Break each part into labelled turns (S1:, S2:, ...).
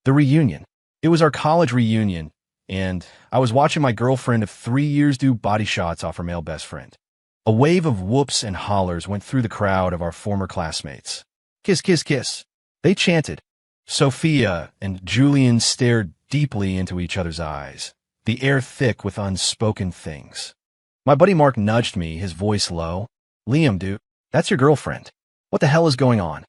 S1: The reunion. It was our college reunion, and I was watching my girlfriend of 3 years do body shots off her male best friend. A wave of whoops and hollers went through the crowd of our former classmates. Kiss, kiss, kiss. They chanted. Sophia and Julian stared deeply into each other's eyes, the air thick with unspoken things. My buddy Mark nudged me, his voice low. Liam, dude, that's your girlfriend. What the hell is going on?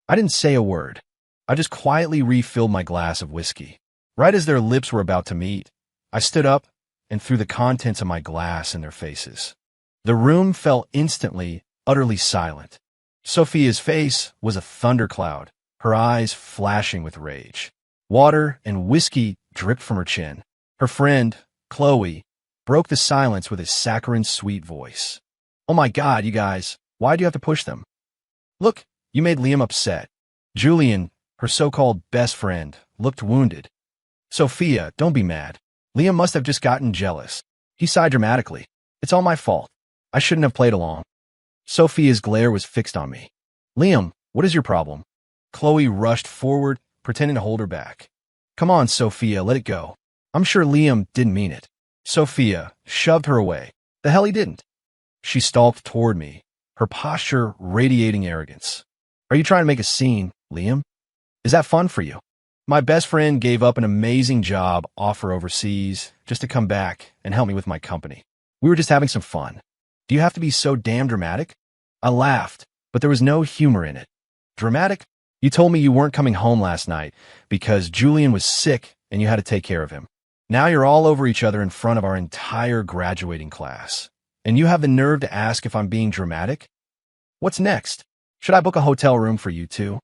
S1: I didn't say a word. I just quietly refilled my glass of whiskey. Right as their lips were about to meet, I stood up and threw the contents of my glass in their faces. The room fell instantly, utterly silent. Sophia's face was a thundercloud, her eyes flashing with rage. Water and whiskey dripped from her chin. Her friend, Chloe, broke the silence with his saccharine-sweet voice. Oh my God, you guys, why do you have to push them? Look, you made Liam upset. Julian, her so-called best friend, looked wounded. Sophia, don't be mad. Liam must have just gotten jealous. He sighed dramatically. It's all my fault. I shouldn't have played along. Sophia's glare was fixed on me. Liam, what is your problem? Chloe rushed forward, pretending to hold her back. Come on, Sophia, let it go. I'm sure Liam didn't mean it. Sophia shoved her away. The hell he didn't. She stalked toward me, her posture radiating arrogance. Are you trying to make a scene, Liam? Is that fun for you? My best friend gave up an amazing job offer overseas just to come back and help me with my company. We were just having some fun. Do you have to be so damn dramatic? I laughed, but there was no humor in it. Dramatic? You told me you weren't coming home last night because Julian was sick and you had to take care of him. Now you're all over each other in front of our entire graduating class. And you have the nerve to ask if I'm being dramatic? What's next? Should I book a hotel room for you two?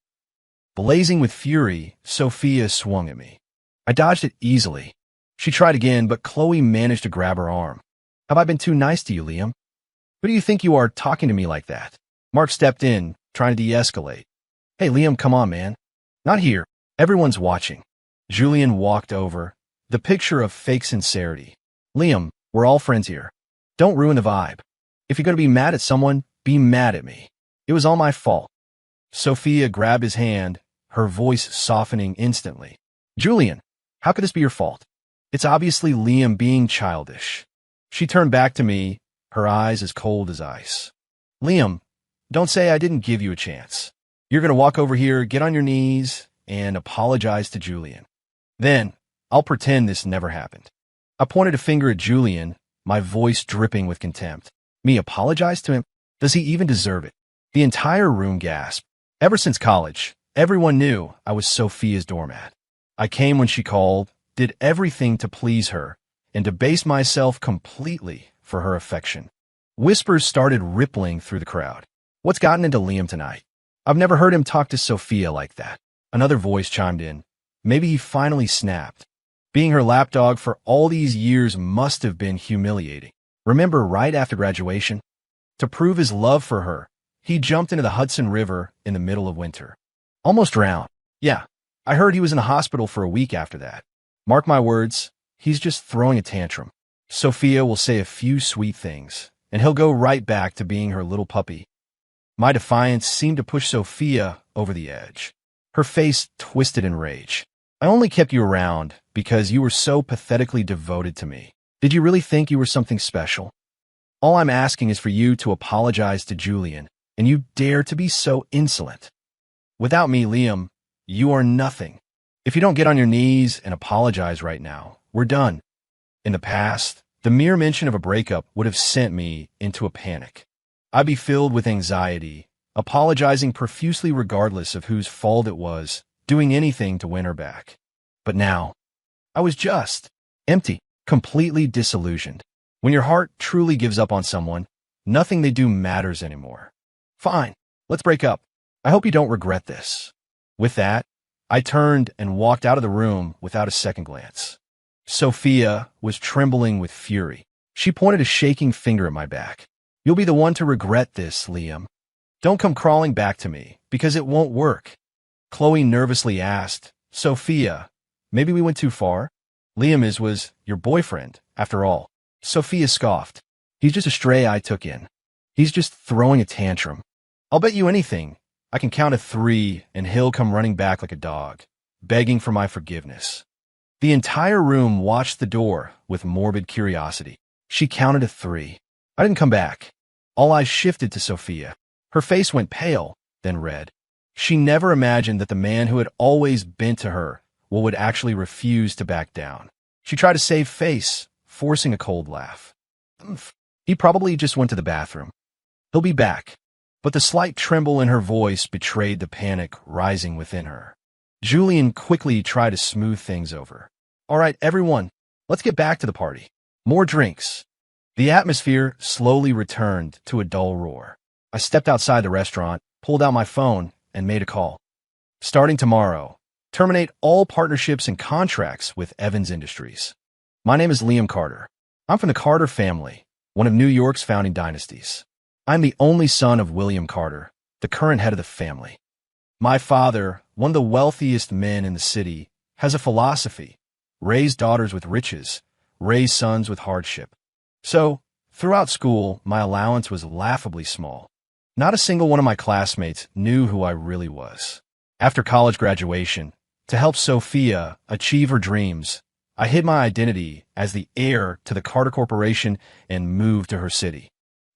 S1: Blazing with fury, Sophia swung at me. I dodged it easily. She tried again, but Chloe managed to grab her arm. Have I been too nice to you, Liam? Who do you think you are talking to me like that? Mark stepped in, trying to de-escalate. Hey, Liam, come on, man. Not here. Everyone's watching. Julian walked over, the picture of fake sincerity. Liam, we're all friends here. Don't ruin the vibe. If you're going to be mad at someone, be mad at me. It was all my fault. Sophia grabbed his hand, her voice softening instantly. Julian, how could this be your fault? It's obviously Liam being childish. She turned back to me, her eyes as cold as ice. Liam, don't say I didn't give you a chance. You're going to walk over here, get on your knees, and apologize to Julian. Then, I'll pretend this never happened. I pointed a finger at Julian, my voice dripping with contempt. Me apologize to him? Does he even deserve it? The entire room gasped. Ever since college, everyone knew I was Sophia's doormat. I came when she called, did everything to please her, and debased myself completely for her affection. Whispers started rippling through the crowd. What's gotten into Liam tonight? I've never heard him talk to Sophia like that. Another voice chimed in. Maybe he finally snapped. Being her lapdog for all these years must have been humiliating. Remember right after graduation? To prove his love for her, he jumped into the Hudson River in the middle of winter. Almost drowned. Yeah, I heard he was in the hospital for a week after that. Mark my words, he's just throwing a tantrum. Sophia will say a few sweet things, and he'll go right back to being her little puppy. My defiance seemed to push Sophia over the edge. Her face twisted in rage. I only kept you around because you were so pathetically devoted to me. Did you really think you were something special? All I'm asking is for you to apologize to Julian, and you dare to be so insolent. Without me, Liam, you are nothing. If you don't get on your knees and apologize right now, we're done. In the past, the mere mention of a breakup would have sent me into a panic. I'd be filled with anxiety, apologizing profusely regardless of whose fault it was, doing anything to win her back. But now, I was just empty, completely disillusioned. When your heart truly gives up on someone, nothing they do matters anymore. Fine, let's break up. I hope you don't regret this. With that, I turned and walked out of the room without a second glance. Sophia was trembling with fury. She pointed a shaking finger at my back. You'll be the one to regret this, Liam. Don't come crawling back to me, because it won't work. Chloe nervously asked, Sophia, maybe we went too far? Liam was your boyfriend, after all. Sophia scoffed. He's just a stray I took in. He's just throwing a tantrum. I'll bet you anything. I can count to 3, and he'll come running back like a dog. begging for my forgiveness. The entire room watched the door with morbid curiosity. She counted to 3. I didn't come back. All eyes shifted to Sophia. Her face went pale, then red. She never imagined that the man who had always been to her would actually refuse to back down. She tried to save face, forcing a cold laugh. He probably just went to the bathroom. He'll be back. But the slight tremble in her voice betrayed the panic rising within her. Julian quickly tried to smooth things over. All right, everyone, let's get back to the party. More drinks. The atmosphere slowly returned to a dull roar. I stepped outside the restaurant, pulled out my phone, and made a call. Starting tomorrow, terminate all partnerships and contracts with Evans Industries. My name is Liam Carter. I'm from the Carter family, one of New York's founding dynasties. I'm the only son of William Carter, the current head of the family. My father, one of the wealthiest men in the city, has a philosophy: raise daughters with riches, raise sons with hardship. So, throughout school, my allowance was laughably small. Not a single one of my classmates knew who I really was. After college graduation, to help Sophia achieve her dreams, I hid my identity as the heir to the Carter Corporation and moved to her city.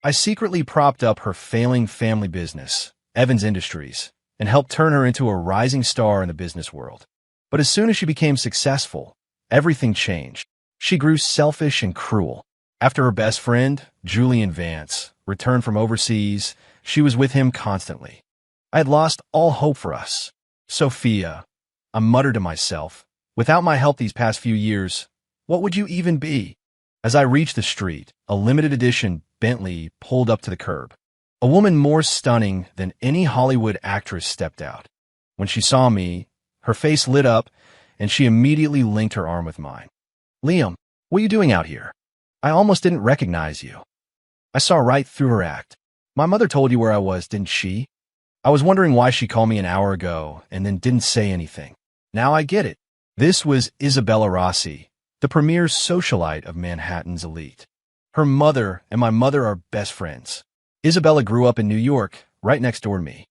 S1: I secretly propped up her failing family business, Evans Industries, and helped turn her into a rising star in the business world. But as soon as she became successful, everything changed. She grew selfish and cruel. After her best friend, Julian Vance, returned from overseas, she was with him constantly. I had lost all hope for us. Sophia, I muttered to myself, without my help these past few years, what would you even be? As I reached the street, a limited edition Bentley pulled up to the curb. A woman more stunning than any Hollywood actress stepped out. When she saw me, her face lit up, and she immediately linked her arm with mine. Liam, what are you doing out here? I almost didn't recognize you. I saw right through her act. My mother told you where I was, didn't she? I was wondering why she called me an hour ago and then didn't say anything. Now I get it. This was Isabella Rossi, the premier socialite of Manhattan's elite. Her mother and my mother are best friends. Isabella grew up in New York, right next door to me.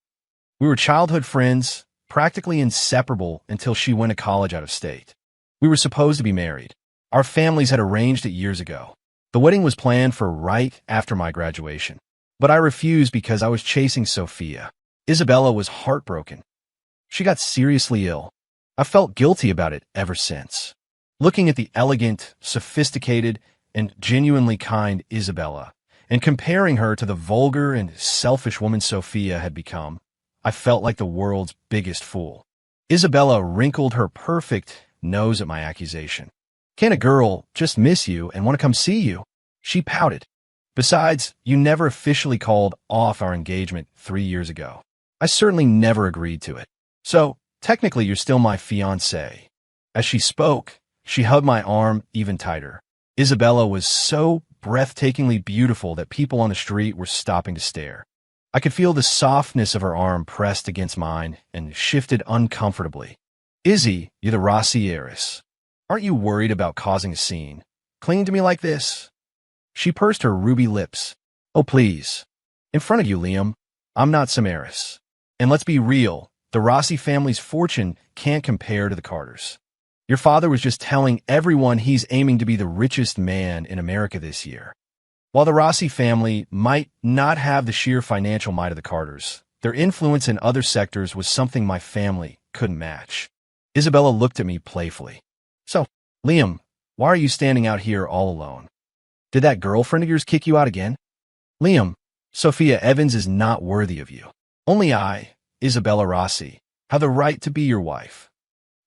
S1: We were childhood friends, practically inseparable until she went to college out of state. We were supposed to be married. Our families had arranged it years ago. The wedding was planned for right after my graduation. But I refused because I was chasing Sophia. Isabella was heartbroken. She got seriously ill. I felt guilty about it ever since. Looking at the elegant, sophisticated, and genuinely kind Isabella, and comparing her to the vulgar and selfish woman Sophia had become, I felt like the world's biggest fool. Isabella wrinkled her perfect nose at my accusation. Can't a girl just miss you and want to come see you? She pouted. Besides, you never officially called off our engagement 3 years ago. I certainly never agreed to it. So, technically you're still my fiancée. As she spoke, she hugged my arm even tighter. Isabella was so breathtakingly beautiful that people on the street were stopping to stare. I could feel the softness of her arm pressed against mine and shifted uncomfortably. Izzy, you're the Rossi heiress. Aren't you worried about causing a scene? Clinging to me like this? She pursed her ruby lips. Oh, please. In front of you, Liam, I'm not some heiress. And let's be real, the Rossi family's fortune can't compare to the Carters. Your father was just telling everyone he's aiming to be the richest man in America this year. While the Rossi family might not have the sheer financial might of the Carters, their influence in other sectors was something my family couldn't match. Isabella looked at me playfully. So, Liam, why are you standing out here all alone? Did that girlfriend of yours kick you out again? Liam, Sophia Evans is not worthy of you. Only I, Isabella Rossi, have the right to be your wife.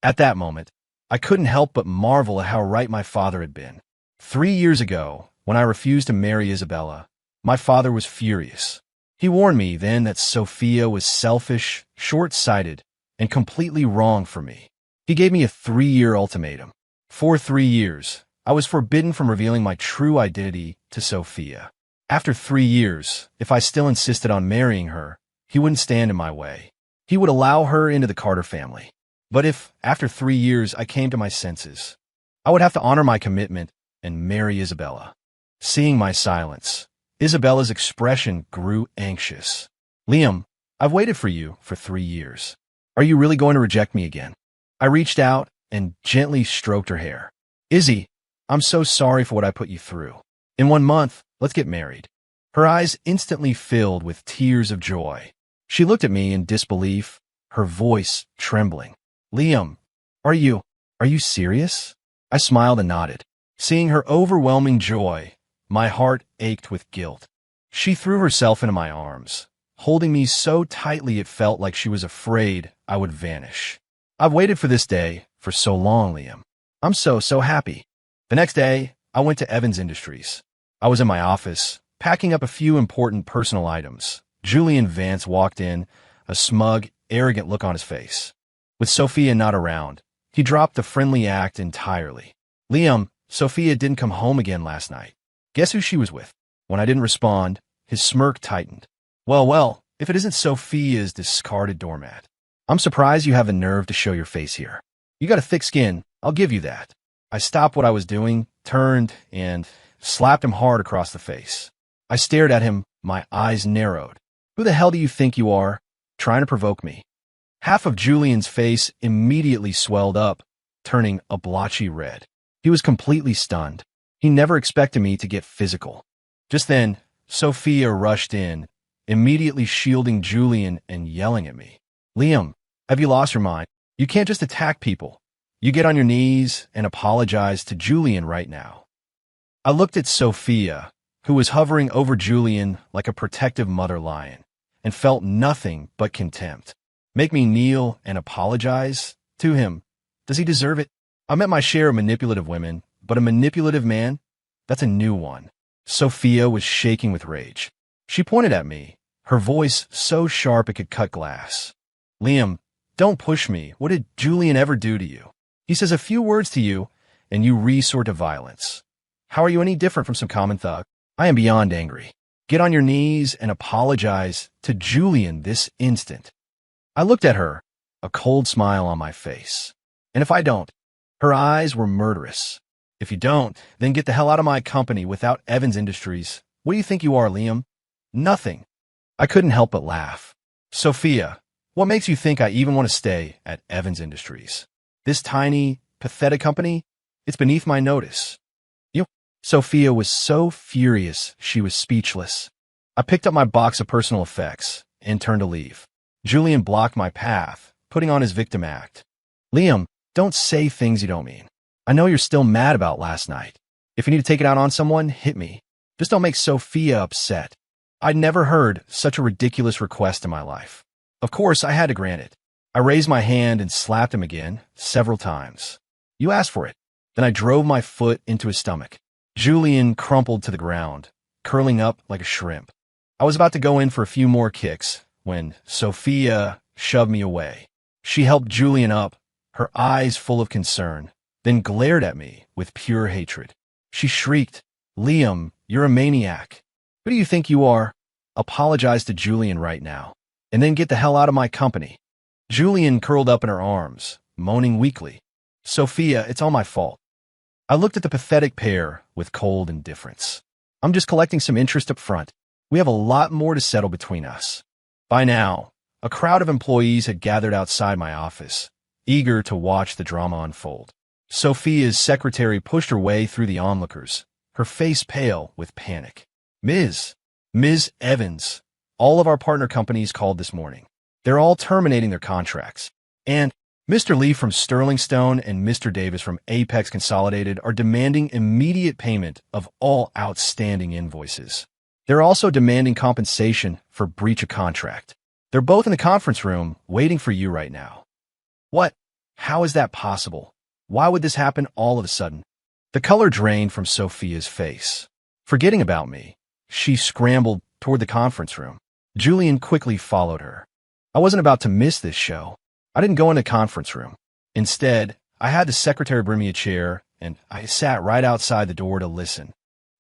S1: At that moment, I couldn't help but marvel at how right my father had been. 3 years ago, when I refused to marry Isabella, my father was furious. He warned me then that Sophia was selfish, short-sighted, and completely wrong for me. He gave me a 3-year ultimatum. For 3 years, I was forbidden from revealing my true identity to Sophia. After 3 years, if I still insisted on marrying her, he wouldn't stand in my way. He would allow her into the Carter family. But if, after 3 years, I came to my senses, I would have to honor my commitment and marry Isabella. Seeing my silence, Isabella's expression grew anxious. Liam, I've waited for you for 3 years. Are you really going to reject me again? I reached out and gently stroked her hair. Izzy, I'm so sorry for what I put you through. In 1 month, let's get married. Her eyes instantly filled with tears of joy. She looked at me in disbelief, her voice trembling. Liam, are you serious? I smiled and nodded. Seeing her overwhelming joy, my heart ached with guilt. She threw herself into my arms, holding me so tightly it felt like she was afraid I would vanish. I've waited for this day for so long, Liam. I'm so happy. The next day, I went to Evans Industries. I was in my office, packing up a few important personal items. Julian Vance walked in, a smug, arrogant look on his face. With Sophia not around, he dropped the friendly act entirely. Liam, Sophia didn't come home again last night. Guess who she was with? When I didn't respond, his smirk tightened. Well, if it isn't Sophia's discarded doormat. I'm surprised you have the nerve to show your face here. You got a thick skin, I'll give you that. I stopped what I was doing, turned, and slapped him hard across the face. I stared at him, my eyes narrowed. Who the hell do you think you are? Trying to provoke me. Half of Julian's face immediately swelled up, turning a blotchy red. He was completely stunned. He never expected me to get physical. Just then, Sophia rushed in, immediately shielding Julian and yelling at me. Liam, have you lost your mind? You can't just attack people. You get on your knees and apologize to Julian right now. I looked at Sophia, who was hovering over Julian like a protective mother lion, and felt nothing but contempt. Make me kneel and apologize to him? Does he deserve it? I met my share of manipulative women, but a manipulative man? That's a new one. Sophia was shaking with rage. She pointed at me, her voice so sharp it could cut glass. Liam, don't push me. What did Julian ever do to you? He says a few words to you, and you resort to violence. How are you any different from some common thug? I am beyond angry. Get on your knees and apologize to Julian this instant. I looked at her, a cold smile on my face. And if I don't? Her eyes were murderous. If you don't, then get the hell out of my company without Evans Industries. What do you think you are, Liam? Nothing. I couldn't help but laugh. Sophia, what makes you think I even want to stay at Evans Industries? This tiny, pathetic company? It's beneath my notice. Sophia was so furious she was speechless. I picked up my box of personal effects and turned to leave. Julian blocked my path, putting on his victim act. Liam, don't say things you don't mean. I know you're still mad about last night. If you need to take it out on someone, hit me. Just don't make Sophia upset. I'd never heard such a ridiculous request in my life. Of course, I had to grant it. I raised my hand and slapped him again, several times. You asked for it. Then I drove my foot into his stomach. Julian crumpled to the ground, curling up like a shrimp. I was about to go in for a few more kicks when Sophia shoved me away. She helped Julian up, her eyes full of concern, then glared at me with pure hatred. She shrieked, Liam, you're a maniac. Who do you think you are? Apologize to Julian right now, and then get the hell out of my company. Julian curled up in her arms, moaning weakly. Sophia, it's all my fault. I looked at the pathetic pair with cold indifference. I'm just collecting some interest up front. We have a lot more to settle between us. By now, a crowd of employees had gathered outside my office, eager to watch the drama unfold. Sophia's secretary pushed her way through the onlookers, her face pale with panic. Ms. Evans, all of our partner companies called this morning. They're all terminating their contracts. And Mr. Lee from Sterling Stone and Mr. Davis from Apex Consolidated are demanding immediate payment of all outstanding invoices. They're also demanding compensation for breach of contract. They're both in the conference room waiting for you right now. What? How is that possible? Why would this happen all of a sudden? The color drained from Sophia's face. Forgetting about me, she scrambled toward the conference room. Julian quickly followed her. I wasn't about to miss this show. I didn't go in the conference room. Instead, I had the secretary bring me a chair, and I sat right outside the door to listen.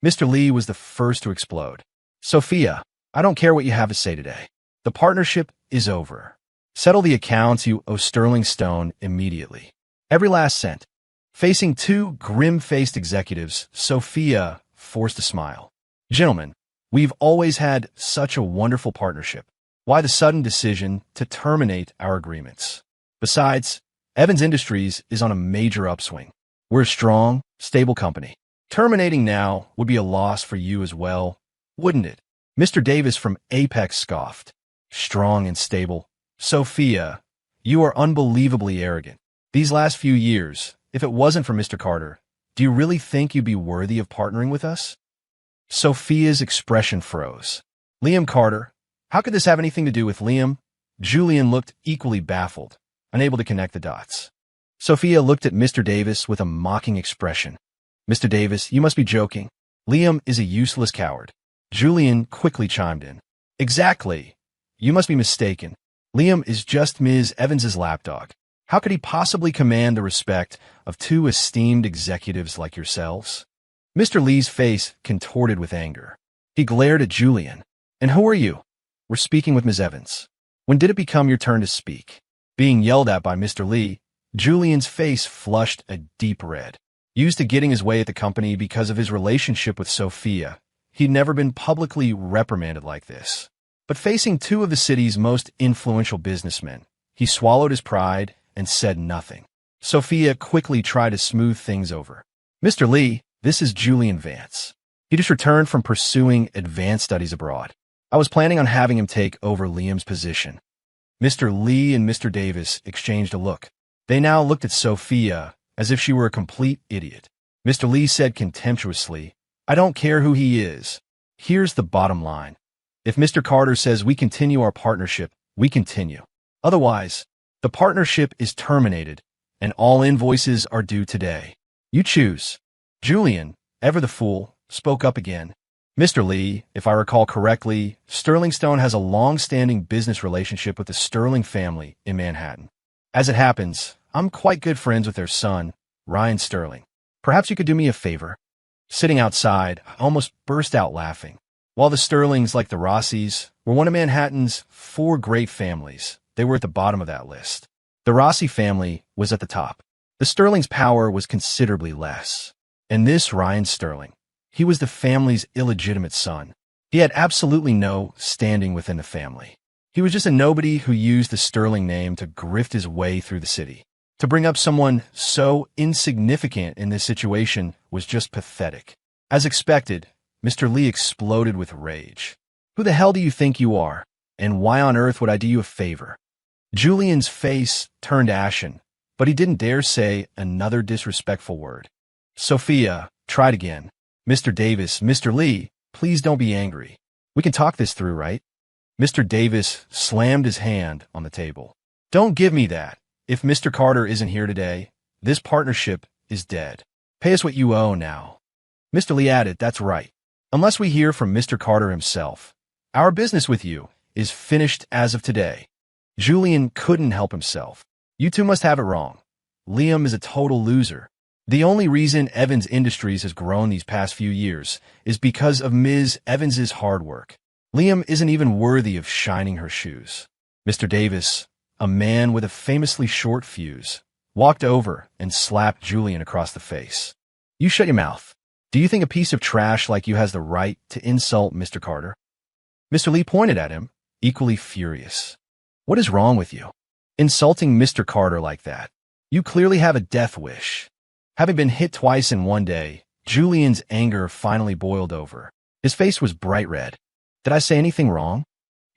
S1: Mr. Lee was the first to explode. Sophia, I don't care what you have to say today. The partnership is over. Settle the accounts you owe Sterling Stone immediately. Every last cent. Facing two grim-faced executives, Sophia forced a smile. Gentlemen, we've always had such a wonderful partnership. Why the sudden decision to terminate our agreements? Besides, Evans Industries is on a major upswing. We're a strong, stable company. Terminating now would be a loss for you as well, wouldn't it? Mr. Davis from Apex scoffed. Strong and stable. Sophia, you are unbelievably arrogant. These last few years, if it wasn't for Mr. Carter, do you really think you'd be worthy of partnering with us? Sophia's expression froze. Liam Carter? How could this have anything to do with Liam? Julian looked equally baffled, unable to connect the dots. Sophia looked at Mr. Davis with a mocking expression. Mr. Davis, you must be joking. Liam is a useless coward. Julian quickly chimed in. Exactly. You must be mistaken. Liam is just Ms. Evans's lapdog. How could he possibly command the respect of two esteemed executives like yourselves? Mr. Lee's face contorted with anger. He glared at Julian. And who are you? We're speaking with Ms. Evans. When did it become your turn to speak? Being yelled at by Mr. Lee, Julian's face flushed a deep red. Used to getting his way at the company because of his relationship with Sophia, he'd never been publicly reprimanded like this. But facing two of the city's most influential businessmen, he swallowed his pride and said nothing. Sophia quickly tried to smooth things over. Mr. Lee, this is Julian Vance. He just returned from pursuing advanced studies abroad. I was planning on having him take over Liam's position. Mr. Lee and Mr. Davis exchanged a look. They now looked at Sophia as if she were a complete idiot. Mr. Lee said contemptuously, I don't care who he is. Here's the bottom line. If Mr. Carter says we continue our partnership, we continue. Otherwise, the partnership is terminated, and all invoices are due today. You choose. Julian, ever the fool, spoke up again. Mr. Lee, if I recall correctly, Sterling Stone has a long-standing business relationship with the Sterling family in Manhattan. As it happens, I'm quite good friends with their son, Ryan Sterling. Perhaps you could do me a favor. Sitting outside, I almost burst out laughing. While the Sterlings, like the Rossis, were one of Manhattan's 4 great families, they were at the bottom of that list. The Rossi family was at the top. The Sterlings' power was considerably less. And this Ryan Sterling, he was the family's illegitimate son. He had absolutely no standing within the family. He was just a nobody who used the Sterling name to grift his way through the city. To bring up someone so insignificant in this situation was just pathetic. As expected, Mr. Lee exploded with rage. Who the hell do you think you are? And why on earth would I do you a favor? Julian's face turned ashen, but he didn't dare say another disrespectful word. Sophia tried again. Mr. Davis, Mr. Lee, please don't be angry. We can talk this through, right? Mr. Davis slammed his hand on the table. Don't give me that. If Mr. Carter isn't here today, this partnership is dead. Pay us what you owe now. Mr. Lee added, that's right. Unless we hear from Mr. Carter himself, our business with you is finished as of today. Julian couldn't help himself. You two must have it wrong. Liam is a total loser. The only reason Evans Industries has grown these past few years is because of Ms. Evans's hard work. Liam isn't even worthy of shining her shoes. Mr. Davis, a man with a famously short fuse, walked over and slapped Julian across the face. You shut your mouth. Do you think a piece of trash like you has the right to insult Mr. Carter? Mr. Lee pointed at him, equally furious. What is wrong with you? Insulting Mr. Carter like that. You clearly have a death wish. Having been hit twice in one day, Julian's anger finally boiled over. His face was bright red. Did I say anything wrong?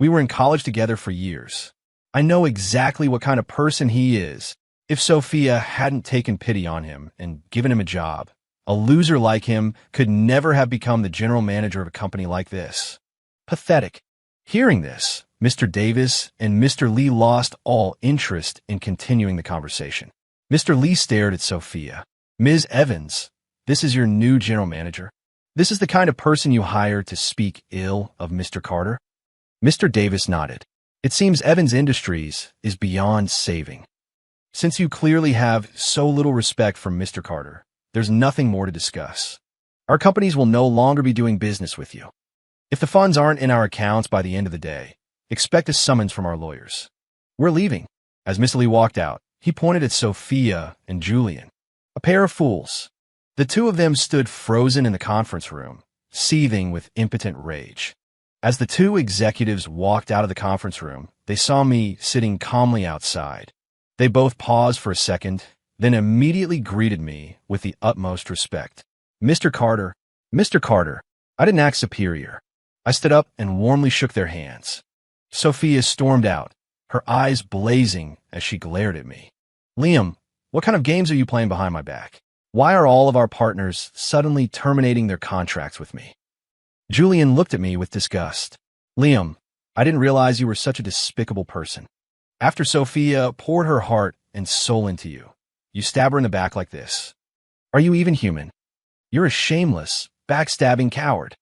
S1: We were in college together for years. I know exactly what kind of person he is. If Sophia hadn't taken pity on him and given him a job, a loser like him could never have become the general manager of a company like this. Pathetic. Hearing this, Mr. Davis and Mr. Lee lost all interest in continuing the conversation. Mr. Lee stared at Sophia. Ms. Evans, this is your new general manager? This is the kind of person you hire to speak ill of Mr. Carter? Mr. Davis nodded. It seems Evans Industries is beyond saving. Since you clearly have so little respect for Mr. Carter, there's nothing more to discuss. Our companies will no longer be doing business with you. If the funds aren't in our accounts by the end of the day, expect a summons from our lawyers. We're leaving. As Mr. Lee walked out, he pointed at Sophia and Julian. A pair of fools. The two of them stood frozen in the conference room, seething with impotent rage. As the two executives walked out of the conference room, they saw me sitting calmly outside. They both paused for a second, then immediately greeted me with the utmost respect. Mr. Carter, Mr. Carter, I didn't act superior. I stood up and warmly shook their hands. Sophia stormed out, her eyes blazing as she glared at me. Liam, what kind of games are you playing behind my back? Why are all of our partners suddenly terminating their contracts with me? Julian looked at me with disgust. Liam, I didn't realize you were such a despicable person. After Sophia poured her heart and soul into you, you stab her in the back like this. Are you even human? You're a shameless, backstabbing coward.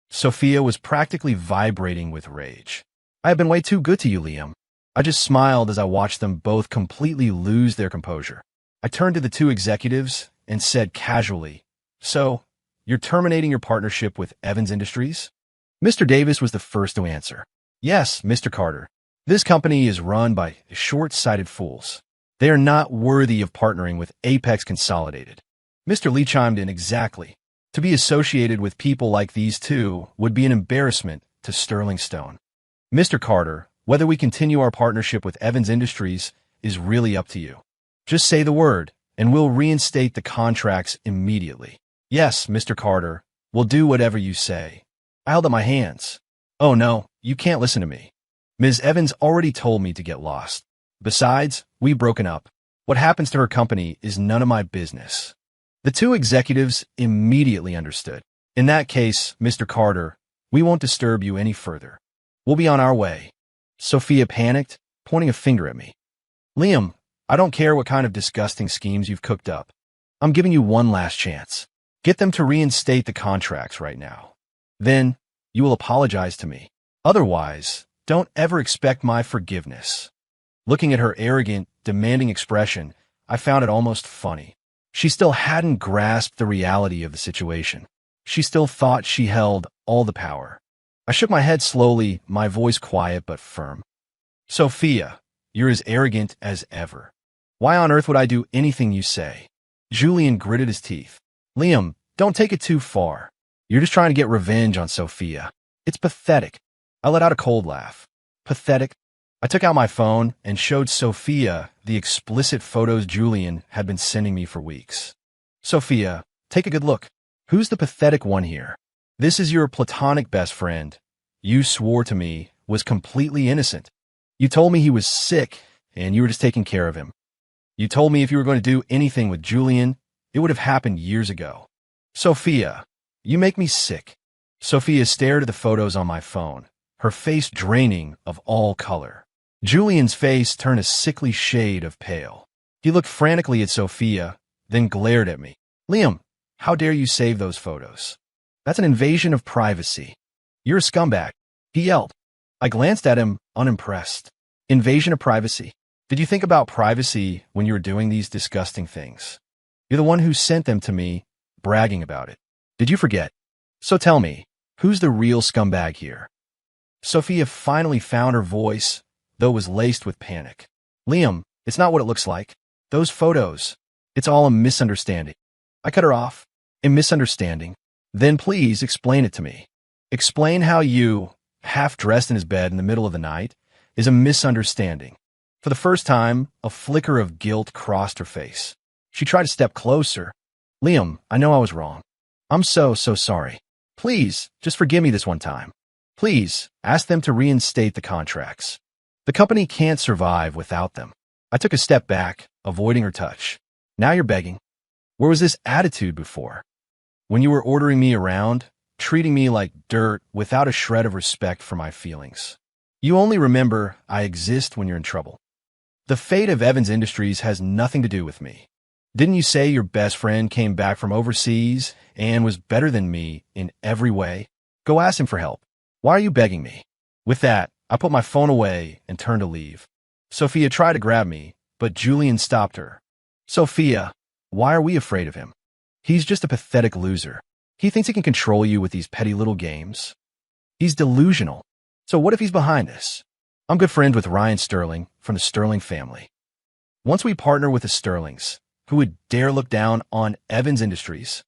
S1: Sophia was practically vibrating with rage. I have been way too good to you, Liam. I just smiled as I watched them both completely lose their composure. I turned to the two executives and said casually, So, you're terminating your partnership with Evans Industries? Mr. Davis was the first to answer. Yes, Mr. Carter. This company is run by short-sighted fools. They are not worthy of partnering with Apex Consolidated. Mr. Lee chimed in exactly. To be associated with people like these two would be an embarrassment to Sterling Stone. Mr. Carter, whether we continue our partnership with Evans Industries is really up to you. Just say the word, and we'll reinstate the contracts immediately. Yes, Mr. Carter, we'll do whatever you say. I held up my hands. Oh no, you can't listen to me. Ms. Evans already told me to get lost. Besides, we've broken up. What happens to her company is none of my business. The two executives immediately understood. In that case, Mr. Carter, we won't disturb you any further. We'll be on our way. Sophia panicked, pointing a finger at me. Liam, I don't care what kind of disgusting schemes you've cooked up. I'm giving you one last chance. Get them to reinstate the contracts right now. Then, you will apologize to me. Otherwise, don't ever expect my forgiveness. Looking at her arrogant, demanding expression, I found it almost funny. She still hadn't grasped the reality of the situation. She still thought she held all the power. I shook my head slowly, my voice quiet but firm. Sophia, you're as arrogant as ever. Why on earth would I do anything you say? Julian gritted his teeth. Liam, don't take it too far. You're just trying to get revenge on Sophia. It's pathetic. I let out a cold laugh. Pathetic? I took out my phone and showed Sophia the explicit photos Julian had been sending me for weeks. Sophia, take a good look. Who's the pathetic one here? This is your platonic best friend. You swore to me was completely innocent. You told me he was sick and you were just taking care of him. You told me if you were going to do anything with Julian, it would have happened years ago. Sophia, you make me sick. Sophia stared at the photos on my phone, her face draining of all color. Julian's face turned a sickly shade of pale. He looked frantically at Sophia, then glared at me. Liam, how dare you save those photos? That's an invasion of privacy. You're a scumbag, he yelled. I glanced at him, unimpressed. Invasion of privacy? Did you think about privacy when you were doing these disgusting things? You're the one who sent them to me, bragging about it. Did you forget? So tell me, who's the real scumbag here? Sophia finally found her voice, though it was laced with panic. Liam, it's not what it looks like. Those photos, it's all a misunderstanding. I cut her off. A misunderstanding? Then please explain it to me. Explain how you, half-dressed in his bed in the middle of the night, is a misunderstanding. For the first time, a flicker of guilt crossed her face. She tried to step closer. Liam, I know I was wrong. I'm so sorry. Please, just forgive me this one time. Please, ask them to reinstate the contracts. The company can't survive without them. I took a step back, avoiding her touch. Now you're begging. Where was this attitude before? When you were ordering me around, treating me like dirt without a shred of respect for my feelings. You only remember I exist when you're in trouble. The fate of Evans Industries has nothing to do with me. Didn't you say your best friend came back from overseas and was better than me in every way? Go ask him for help. Why are you begging me? With that, I put my phone away and turned to leave. Sophia tried to grab me, but Julian stopped her. Sophia, why are we afraid of him? He's just a pathetic loser. He thinks he can control you with these petty little games. He's delusional. So what if he's behind this? I'm good friends with Ryan Sterling from the Sterling family. Once we partner with the Sterlings, who would dare look down on Evans Industries?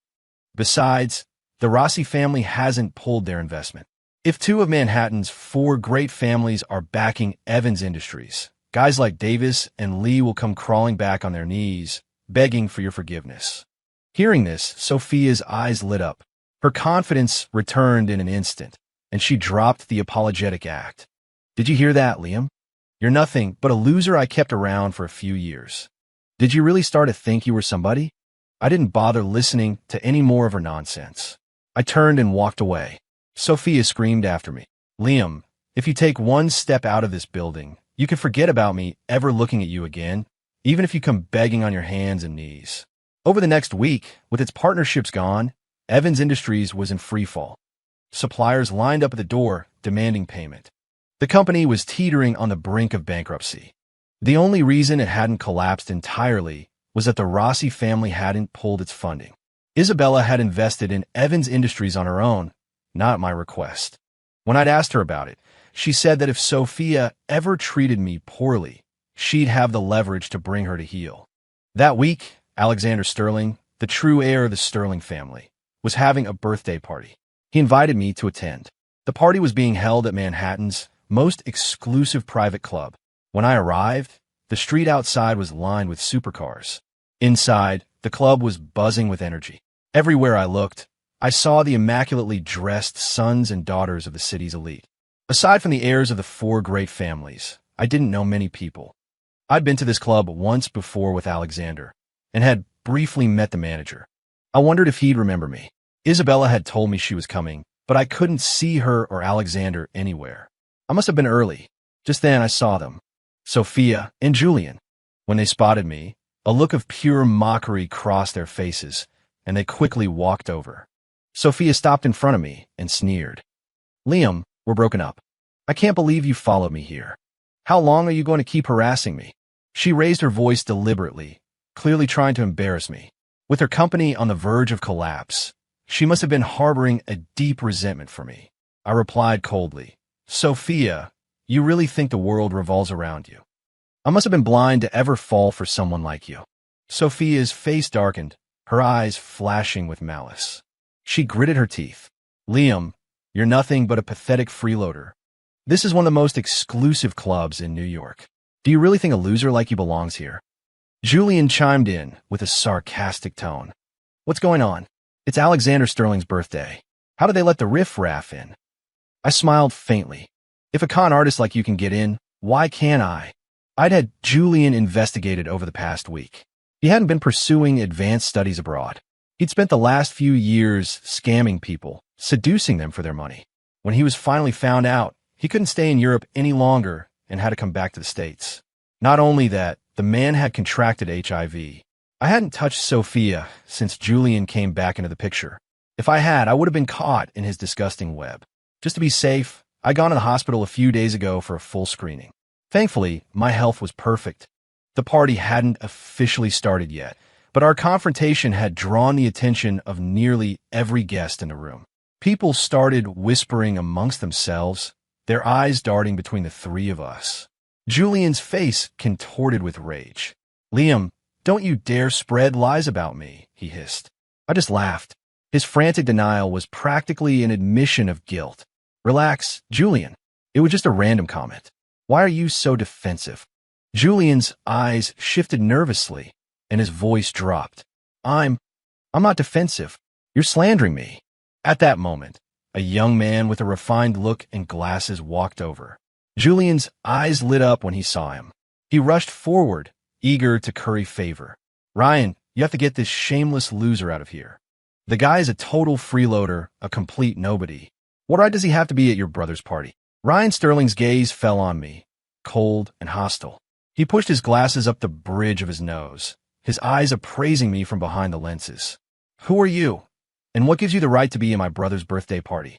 S1: Besides, the Rossi family hasn't pulled their investment. If two of Manhattan's 4 great families are backing Evans Industries, Guys like Davis and Lee will come crawling back on their knees, begging for your forgiveness. Hearing this, Sophia's eyes lit up. Her confidence returned in an instant, and she dropped the apologetic act. Did you hear that, Liam? You're nothing but a loser I kept around for a few years. Did you really start to think you were somebody? I didn't bother listening to any more of her nonsense. I turned and walked away. Sophia screamed after me. Liam, if you take one step out of this building, you can forget about me ever looking at you again, even if you come begging on your hands and knees. Over the next week, with its partnerships gone, Evans Industries was in freefall. Suppliers lined up at the door, demanding payment. The company was teetering on the brink of bankruptcy. The only reason it hadn't collapsed entirely was that the Rossi family hadn't pulled its funding. Isabella had invested in Evans Industries on her own, not at my request. When I'd asked her about it, she said that if Sophia ever treated me poorly, she'd have the leverage to bring her to heel. That week, Alexander Sterling, the true heir of the Sterling family, was having a birthday party. He invited me to attend. The party was being held at Manhattan's most exclusive private club. When I arrived, the street outside was lined with supercars. Inside, the club was buzzing with energy. Everywhere I looked, I saw the immaculately dressed sons and daughters of the city's elite. Aside from the heirs of the four great families, I didn't know many people. I'd been to this club once before with Alexander, and had briefly met the manager. I wondered if he'd remember me. Isabella had told me she was coming, but I couldn't see her or Alexander anywhere. I must have been early. Just then I saw them, Sophia and Julian. When they spotted me, a look of pure mockery crossed their faces, and they quickly walked over. Sophia stopped in front of me and sneered. Liam, we're broken up. I can't believe you followed me here. How long are you going to keep harassing me? She raised her voice deliberately, clearly trying to embarrass me. With her company on the verge of collapse, she must have been harboring a deep resentment for me. I replied coldly, Sophia, you really think the world revolves around you? I must have been blind to ever fall for someone like you. Sophia's face darkened, her eyes flashing with malice. She gritted her teeth. Liam, you're nothing but a pathetic freeloader. This is one of the most exclusive clubs in New York. Do you really think a loser like you belongs here? Julian chimed in with a sarcastic tone. What's going on? It's Alexander Sterling's birthday. How did they let the riff-raff in? I smiled faintly. If a con artist like you can get in, why can't I? I'd had Julian investigated over the past week. He hadn't been pursuing advanced studies abroad. He'd spent the last few years scamming people, seducing them for their money. When he was finally found out, he couldn't stay in Europe any longer and had to come back to the States. Not only that, the man had contracted HIV. I hadn't touched Sophia since Julian came back into the picture. If I had, I would have been caught in his disgusting web. Just to be safe, I'd gone to the hospital a few days ago for a full screening. Thankfully, my health was perfect. The party hadn't officially started yet, but our confrontation had drawn the attention of nearly every guest in the room. People started whispering amongst themselves, their eyes darting between the three of us. Julian's face contorted with rage. Liam, don't you dare spread lies about me, he hissed. I just laughed. His frantic denial was practically an admission of guilt. Relax, Julian. It was just a random comment. Why are you so defensive? Julian's eyes shifted nervously, and his voice dropped. I'm not defensive. You're slandering me. At that moment, a young man with a refined look and glasses walked over. Julian's eyes lit up when he saw him. He rushed forward, eager to curry favor. Ryan, you have to get this shameless loser out of here. The guy is a total freeloader, a complete nobody. What right does he have to be at your brother's party? Ryan Sterling's gaze fell on me, cold and hostile. He pushed his glasses up the bridge of his nose, his eyes appraising me from behind the lenses. Who are you? And what gives you the right to be in my brother's birthday party?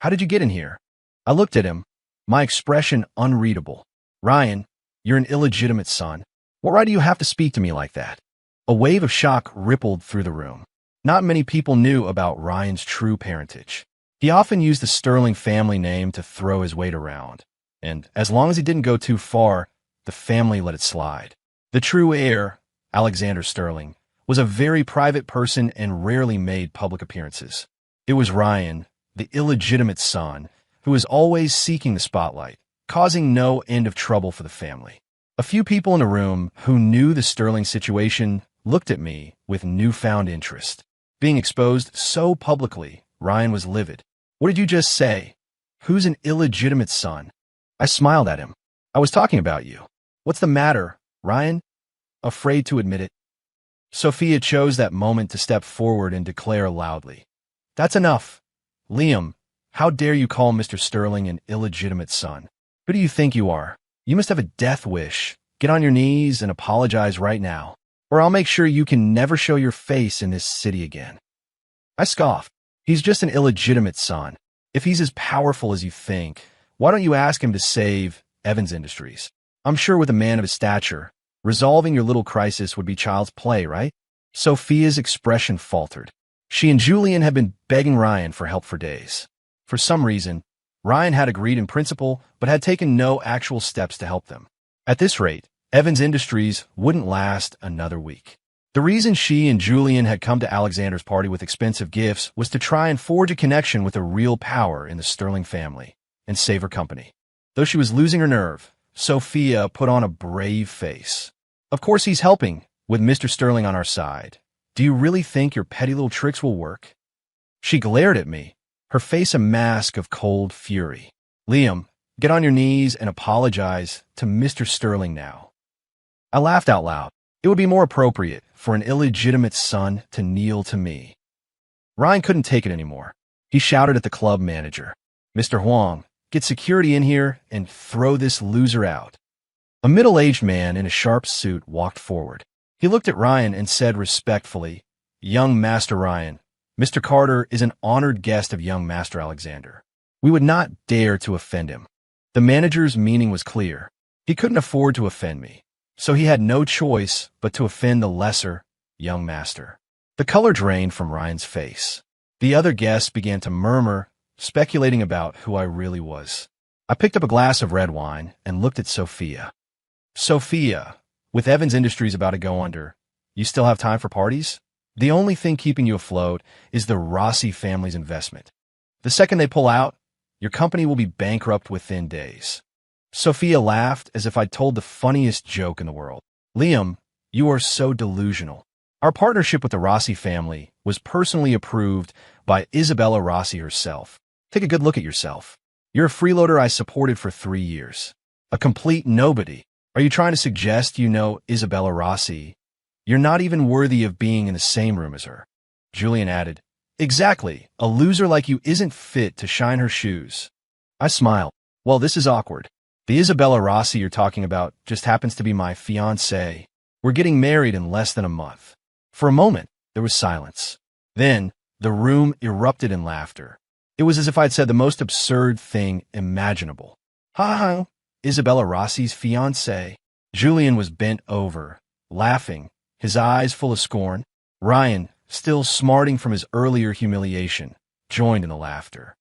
S1: How did you get in here? I looked at him, my expression unreadable. Ryan, you're an illegitimate son. What right do you have to speak to me like that? A wave of shock rippled through the room. Not many people knew about Ryan's true parentage. He often used the Sterling family name to throw his weight around, and as long as he didn't go too far, the family let it slide. The true heir, Alexander Sterling, was a very private person and rarely made public appearances. It was Ryan, the illegitimate son, who was always seeking the spotlight, causing no end of trouble for the family. A few people in the room who knew the Sterling situation looked at me with newfound interest. Being exposed so publicly, Ryan was livid. What did you just say? Who's an illegitimate son? I smiled at him. I was talking about you. What's the matter, Ryan? Afraid to admit it. Sophia chose that moment to step forward and declare loudly. That's enough. Liam, how dare you call Mr. Sterling an illegitimate son? Who do you think you are? You must have a death wish. Get on your knees and apologize right now, or I'll make sure you can never show your face in this city again. I scoffed. He's just an illegitimate son. If he's as powerful as you think, why don't you ask him to save Evans Industries? I'm sure with a man of his stature, resolving your little crisis would be child's play, right? Sophia's expression faltered. She and Julian had been begging Ryan for help for days. For some reason, Ryan had agreed in principle, but had taken no actual steps to help them. At this rate, Evans Industries wouldn't last another week. The reason she and Julian had come to Alexander's party with expensive gifts was to try and forge a connection with a real power in the Sterling family and save her company. Though she was losing her nerve, Sophia put on a brave face. Of course he's helping, with Mr. Sterling on our side. Do you really think your petty little tricks will work? She glared at me, her face a mask of cold fury. Liam, get on your knees and apologize to Mr. Sterling now. I laughed out loud. It would be more appropriate for an illegitimate son to kneel to me. Ryan couldn't take it anymore. He shouted at the club manager, Mr. Huang, get security in here and throw this loser out. A middle-aged man in a sharp suit walked forward. He looked at Ryan and said respectfully, Young Master Ryan, Mr. Carter is an honored guest of young Master Alexander. We would not dare to offend him. The manager's meaning was clear. He couldn't afford to offend me, so he had no choice but to offend the lesser, young master. The color drained from Ryan's face. The other guests began to murmur, speculating about who I really was. I picked up a glass of red wine and looked at Sophia. Sophia, with Evans Industries about to go under, you still have time for parties? The only thing keeping you afloat is the Rossi family's investment. The second they pull out, your company will be bankrupt within days. Sophia laughed as if I'd told the funniest joke in the world. Liam, you are so delusional. Our partnership with the Rossi family was personally approved by Isabella Rossi herself. Take a good look at yourself. You're a freeloader I supported for 3 years. A complete nobody. Are you trying to suggest you know Isabella Rossi? You're not even worthy of being in the same room as her. Julian added, Exactly. A loser like you isn't fit to shine her shoes. I smiled. Well, this is awkward. The Isabella Rossi you're talking about just happens to be my fiancée. We're getting married in less than a month. For a moment, there was silence. Then, the room erupted in laughter. It was as if I'd said the most absurd thing imaginable. Ha ha, Isabella Rossi's fiancé. Julian was bent over, laughing, his eyes full of scorn. Ryan, still smarting from his earlier humiliation, joined in the laughter.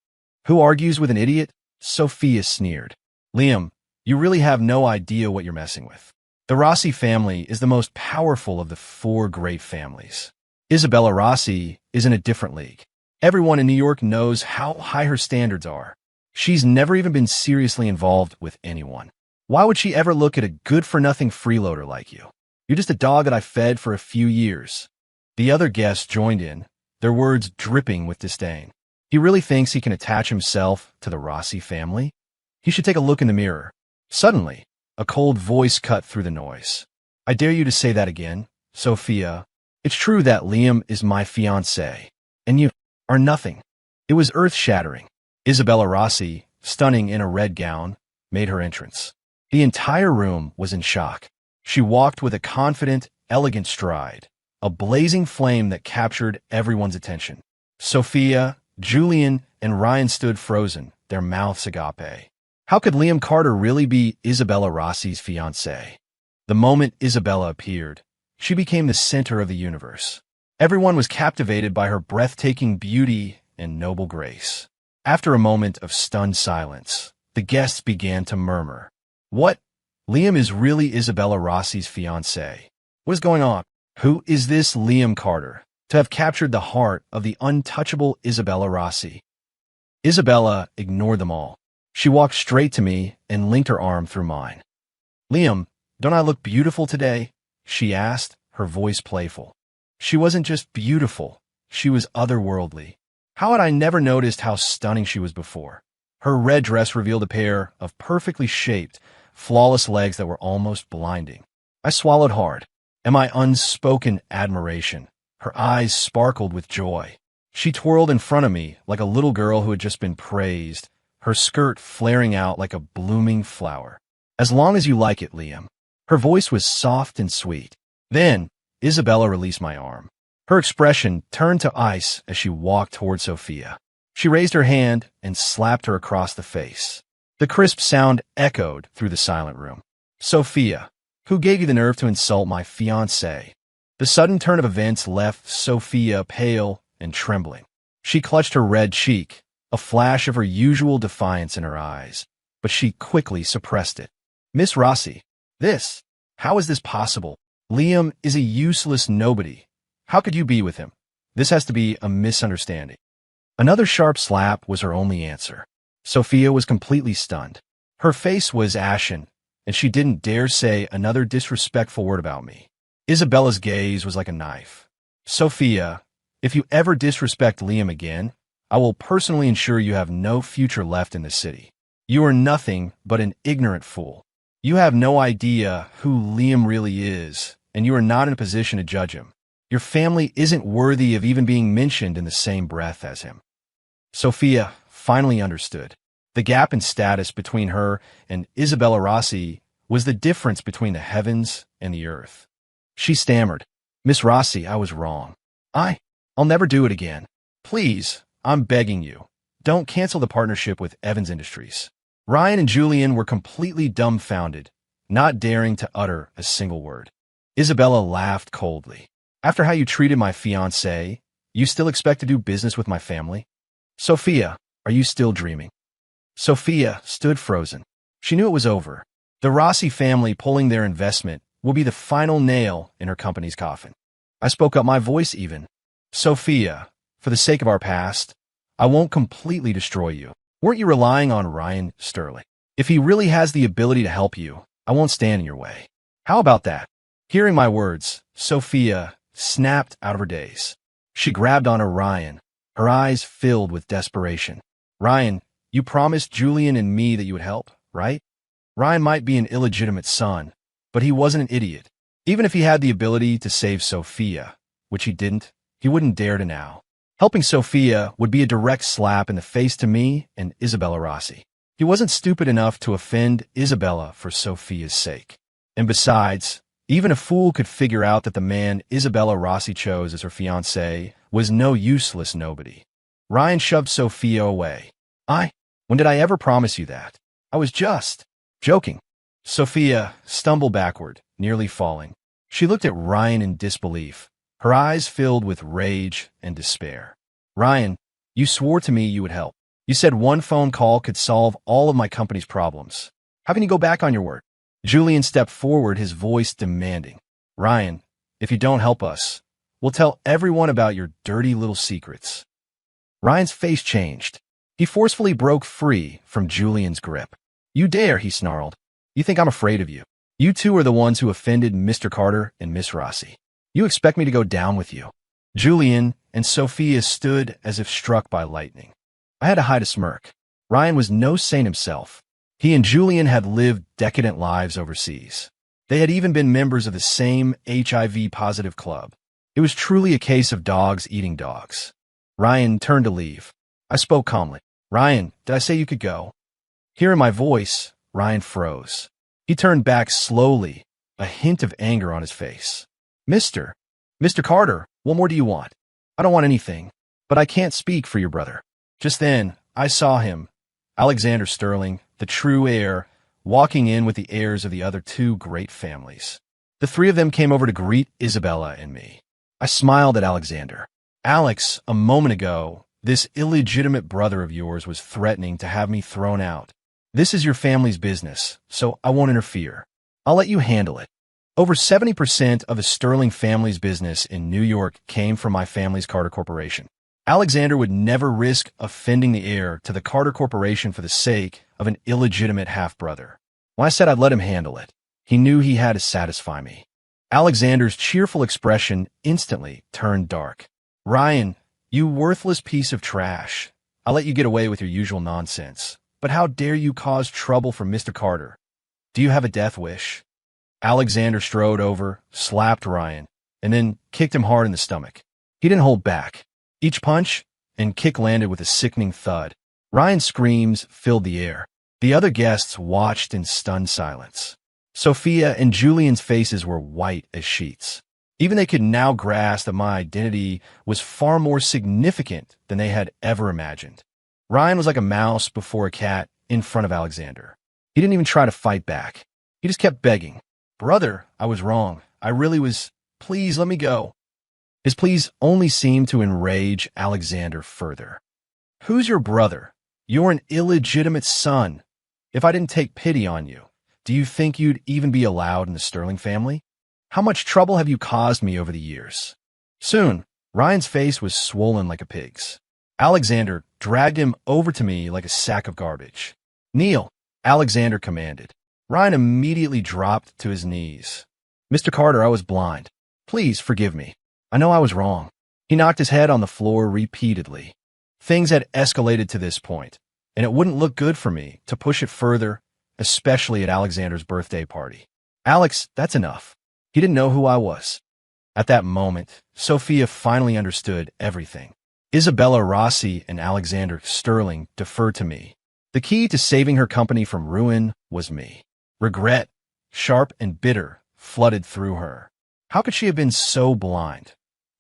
S1: Who argues with an idiot? Sophia sneered. Liam, you really have no idea what you're messing with. The Rossi family is the most powerful of the 4 great families. Isabella Rossi is in a different league. Everyone in New York knows how high her standards are. She's never even been seriously involved with anyone. Why would she ever look at a good-for-nothing freeloader like you? You're just a dog that I fed for a few years. The other guests joined in, their words dripping with disdain. He really thinks he can attach himself to the Rossi family? He should take a look in the mirror. Suddenly, a cold voice cut through the noise. I dare you to say that again, Sophia. It's true that Liam is my fiancé, and you are nothing. It was earth-shattering. Isabella Rossi, stunning in a red gown, made her entrance. The entire room was in shock. She walked with a confident, elegant stride, a blazing flame that captured everyone's attention. Sophia, Julian, and Ryan stood frozen, their mouths agape. How could Liam Carter really be Isabella Rossi's fiancé? The moment Isabella appeared, she became the center of the universe. Everyone was captivated by her breathtaking beauty and noble grace. After a moment of stunned silence, the guests began to murmur. What? Liam is really Isabella Rossi's fiancé. What is going on? Who is this Liam Carter, to have captured the heart of the untouchable Isabella Rossi? Isabella ignored them all. She walked straight to me and linked her arm through mine. Liam, Don't I look beautiful today? She asked, her voice playful. She wasn't just beautiful, she was otherworldly. How had I never noticed how stunning she was before? Her red dress revealed a pair of perfectly shaped, flawless legs that were almost blinding. I swallowed hard, and my unspoken admiration. Her eyes sparkled with joy. She twirled in front of me like a little girl who had just been praised, her skirt flaring out like a blooming flower. As long as you like it, Liam. Her voice was soft and sweet. Then, Isabella released my arm. Her expression turned to ice as she walked toward Sophia. She raised her hand and slapped her across the face. The crisp sound echoed through the silent room. Sophia, who gave you the nerve to insult my fiancé? The sudden turn of events left Sophia pale and trembling. She clutched her red cheek, a flash of her usual defiance in her eyes, but she quickly suppressed it. Miss Rossi, how is this possible? Liam is a useless nobody. How could you be with him? This has to be a misunderstanding. Another sharp slap was her only answer. Sophia was completely stunned. Her face was ashen, and she didn't dare say another disrespectful word about me. Isabella's gaze was like a knife. Sophia, if you ever disrespect Liam again, I will personally ensure you have no future left in this city. You are nothing but an ignorant fool. You have no idea who Liam really is, and you are not in a position to judge him. Your family isn't worthy of even being mentioned in the same breath as him. Sophia finally understood. The gap in status between her and Isabella Rossi was the difference between the heavens and the earth. She stammered, Miss Rossi, I was wrong. I'll never do it again. Please, I'm begging you. Don't cancel the partnership with Evans Industries. Ryan and Julian were completely dumbfounded, not daring to utter a single word. Isabella laughed coldly. After how you treated my fiancé, you still expect to do business with my family? Sophia, are you still dreaming? Sophia stood frozen. She knew it was over. The Rossi family pulling their investment will be the final nail in her company's coffin. I spoke up, my voice even. Sophia, for the sake of our past, I won't completely destroy you. Weren't you relying on Ryan Sterling? If he really has the ability to help you, I won't stand in your way. How about that? Hearing my words, Sophia snapped out of her daze. She grabbed onto Ryan, her eyes filled with desperation. Ryan, you promised Julian and me that you would help, right? Ryan might be an illegitimate son, but he wasn't an idiot. Even if he had the ability to save Sophia, which he didn't, he wouldn't dare to now. Helping Sophia would be a direct slap in the face to me and Isabella Rossi. He wasn't stupid enough to offend Isabella for Sophia's sake. And besides, even a fool could figure out that the man Isabella Rossi chose as her fiancé was no useless nobody. Ryan shoved Sophia away. When did I ever promise you that? I was just joking. Sophia stumbled backward, nearly falling. She looked at Ryan in disbelief, her eyes filled with rage and despair. Ryan, you swore to me you would help. You said one phone call could solve all of my company's problems. How can you go back on your word? Julian stepped forward, his voice demanding. Ryan, if you don't help us, we'll tell everyone about your dirty little secrets. Ryan's face changed. He forcefully broke free from Julian's grip. You dare, he snarled. You think I'm afraid of you? You two are the ones who offended Mr. Carter and Miss Rossi. You expect me to go down with you? Julian and Sophia stood as if struck by lightning. I had to hide a smirk. Ryan was no saint himself. He and Julian had lived decadent lives overseas. They had even been members of the same HIV-positive club. It was truly a case of dogs eating dogs. Ryan turned to leave. I spoke calmly. Ryan, did I say you could go? Hearing my voice, Ryan froze. He turned back slowly, a hint of anger on his face. Mr. Carter, what more do you want? I don't want anything, but I can't speak for your brother. Just then, I saw him, Alexander Sterling, the true heir, walking in with the heirs of the other two great families. The three of them came over to greet Isabella and me. I smiled at Alexander. Alex, a moment ago, this illegitimate brother of yours was threatening to have me thrown out. This is your family's business, so I won't interfere. I'll let you handle it. Over 70% of the Sterling family's business in New York came from my family's Carter Corporation. Alexander would never risk offending the heir to the Carter Corporation for the sake of an illegitimate half-brother. When I said I'd let him handle it, He knew he had to satisfy me. Alexander's cheerful expression instantly turned dark. Ryan, you worthless piece of trash. I'll let you get away with your usual nonsense. But how dare you cause trouble for Mr. Carter? Do you have a death wish? Alexander strode over, slapped Ryan, and then kicked him hard in the stomach. He didn't hold back. Each punch and kick landed with a sickening thud. Ryan's screams filled the air. The other guests watched in stunned silence. Sophia and Julian's faces were white as sheets. Even they could now grasp that my identity was far more significant than they had ever imagined. Ryan was like a mouse before a cat in front of Alexander. He didn't even try to fight back. He just kept begging. Brother, I was wrong. I really was. Please let me go. His pleas only seemed to enrage Alexander further. Who's your brother? You're an illegitimate son. If I didn't take pity on you, do you think you'd even be allowed in the Sterling family? How much trouble have you caused me over the years? Soon, Ryan's face was swollen like a pig's. Alexander dragged him over to me like a sack of garbage. Kneel, Alexander commanded. Ryan immediately dropped to his knees. Mr. Carter, I was blind. Please forgive me. I know I was wrong. He knocked his head on the floor repeatedly. Things had escalated to this point, and it wouldn't look good for me to push it further, especially at Alexander's birthday party. Alex, that's enough. He didn't know who I was. At that moment, Sophia finally understood everything. Isabella Rossi and Alexander Sterling deferred to me. The key to saving her company from ruin was me. Regret, sharp and bitter, flooded through her. How could she have been so blind?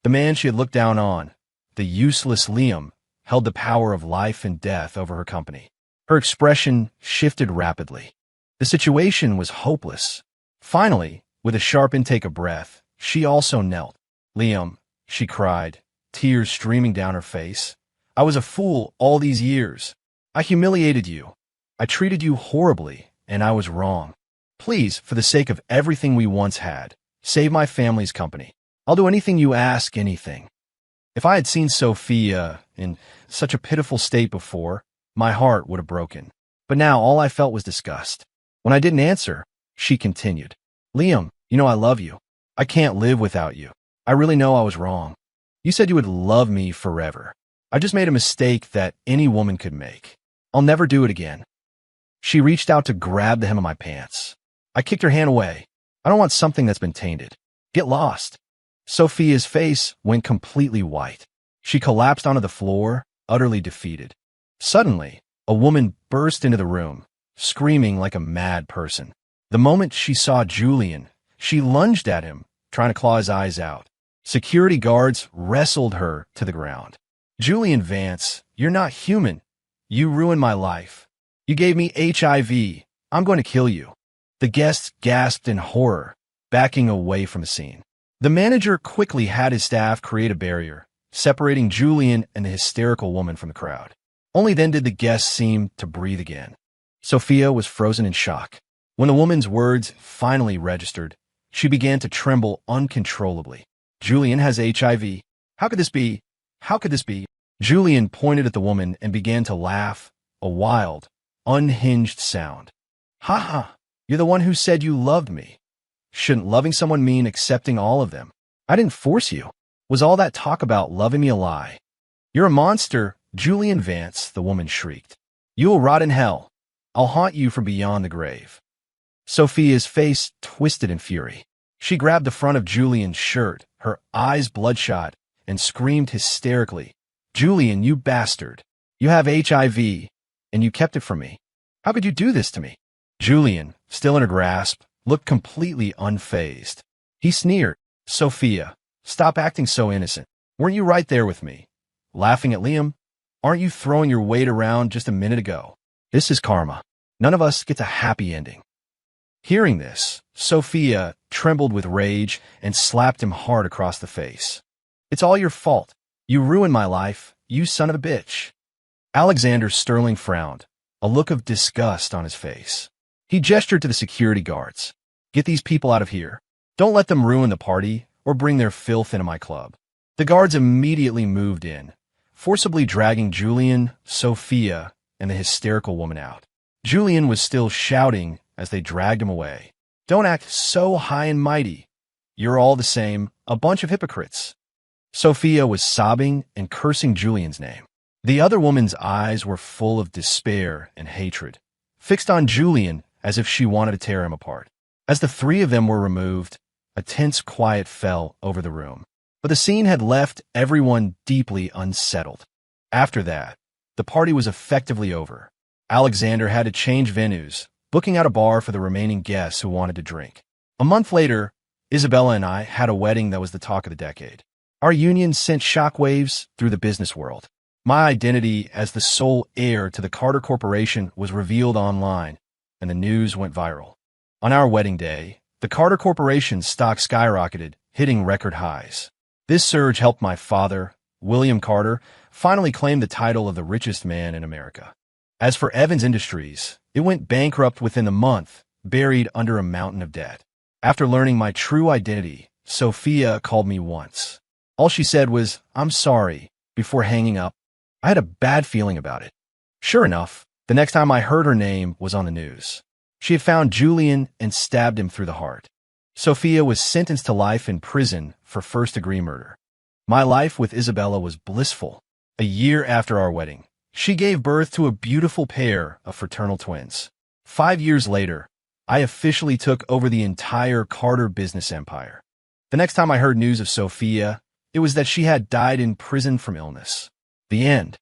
S1: The man she had looked down on, the useless Liam, held the power of life and death over her company. Her expression shifted rapidly. The situation was hopeless. Finally, with a sharp intake of breath, she also knelt. Liam, she cried, tears streaming down her face. I was a fool all these years. I humiliated you. I treated you horribly, and I was wrong. Please, for the sake of everything we once had, save my family's company. I'll do anything you ask, anything. If I had seen Sophia in such a pitiful state before, my heart would have broken. But now all I felt was disgust. When I didn't answer, she continued. Liam, you know I love you. I can't live without you. I really know I was wrong. You said you would love me forever. I just made a mistake that any woman could make. I'll never do it again. She reached out to grab the hem of my pants. I kicked her hand away. I don't want something that's been tainted. Get lost. Sophia's face went completely white. She collapsed onto the floor, utterly defeated. Suddenly, a woman burst into the room, screaming like a mad person. The moment she saw Julian, she lunged at him, trying to claw his eyes out. Security guards wrestled her to the ground. Julian Vance, you're not human. You ruined my life. You gave me HIV. I'm going to kill you. The guests gasped in horror, backing away from the scene. The manager quickly had his staff create a barrier, separating Julian and the hysterical woman from the crowd. Only then did the guests seem to breathe again. Sophia was frozen in shock. When the woman's words finally registered, she began to tremble uncontrollably. Julian has HIV. How could this be? How could this be? Julian pointed at the woman and began to laugh, a wild, unhinged sound. Ha ha, you're the one who said you loved me. Shouldn't loving someone mean accepting all of them? I didn't force you. Was all that talk about loving me a lie? You're a monster, Julian Vance, the woman shrieked. You will rot in hell. I'll haunt you from beyond the grave. Sophia's face twisted in fury. She grabbed the front of Julian's shirt, her eyes bloodshot, and screamed hysterically, Julian, you bastard. You have HIV, and you kept it from me. How could you do this to me? Julian, still in her grasp, looked completely unfazed. He sneered, Sophia, stop acting so innocent. Weren't you right there with me? Laughing at Liam? Aren't you throwing your weight around just a minute ago? This is karma. None of us gets a happy ending. Hearing this, Sophia trembled with rage and slapped him hard across the face. It's all your fault. You ruined my life, you son of a bitch. Alexander Sterling frowned, a look of disgust on his face. He gestured to the security guards. Get these people out of here. Don't let them ruin the party or bring their filth into my club. The guards immediately moved in, forcibly dragging Julian, Sophia, and the hysterical woman out. Julian was still shouting as they dragged him away. Don't act so high and mighty. You're all the same, a bunch of hypocrites. Sophia was sobbing and cursing Julian's name. The other woman's eyes were full of despair and hatred, fixed on Julian as if she wanted to tear him apart. As the three of them were removed, a tense quiet fell over the room. But the scene had left everyone deeply unsettled. After that, the party was effectively over. Alexander had to change venues, booking out a bar for the remaining guests who wanted to drink. A month later, Isabella and I had a wedding that was the talk of the decade. Our union sent shockwaves through the business world. My identity as the sole heir to the Carter Corporation was revealed online, and the news went viral. On our wedding day, the Carter Corporation's stock skyrocketed, hitting record highs. This surge helped my father, William Carter, finally claim the title of the richest man in America. As for Evans Industries, it went bankrupt within a month, buried under a mountain of debt. After learning my true identity, Sophia called me once. All she said was, "I'm sorry," before hanging up. I had a bad feeling about it. Sure enough, the next time I heard her name was on the news. She had found Julian and stabbed him through the heart. Sophia was sentenced to life in prison for first-degree murder. My life with Isabella was blissful. A year after our wedding, she gave birth to a beautiful pair of fraternal twins. 5 years later, I officially took over the entire Carter business empire. The next time I heard news of Sophia, it was that she had died in prison from illness. The end.